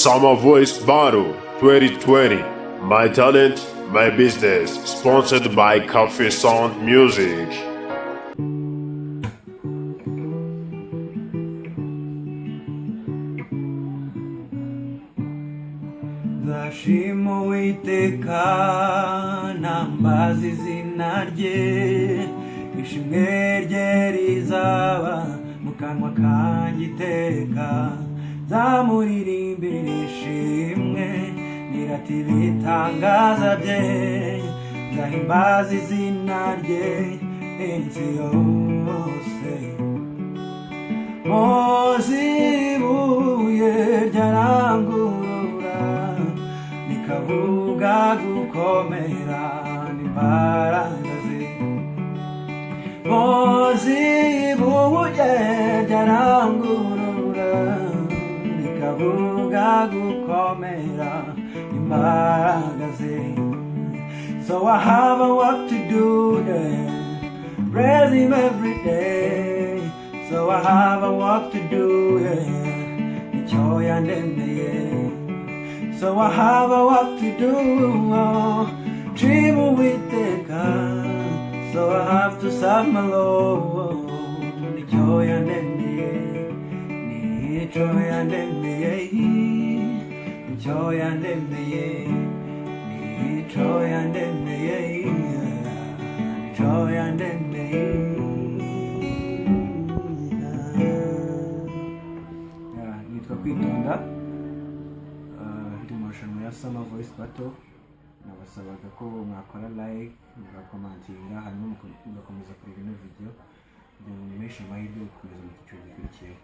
Summer Voice Battle 2020. My talent, my business. Sponsored by Cafe Sound Music. Ndashima Uwiteka nambaza izina rye, ishimwe rye rizaba mu kanwa kanjye iteka. Nzamuririmbira ishimwe nirata ibitangaza bye, nzahimbaza izina rye iminsi yose. Mozi ibuye ryarangurura rikavuga gukomera n'imbaraga ze. Mozi ibuye ryarangurura rikavuga gukomera n'imbaraga ze. So I have a work to do there, praise him every day. So I have a work to do, yeah. Nicyo yandemeye. So I have a work to do, oh. Dream Uwiteka. So I have to serve my Lord. Nicyo yandemeye. Nicyo yandemeye. Nicyo yandemeye. Nicyo yandemeye. Nicyo yandemeye. Nitwa Kwitonda, ndi mu marushanwa ya Summer Voice Battle. Nabasabaga ko mwakora like, mugakomantinga, hanyuma mugakomeza kureba ino video kugira ngo mwemeshe amahirwe yo gukomeza mu cyiciro gikurikiyeho.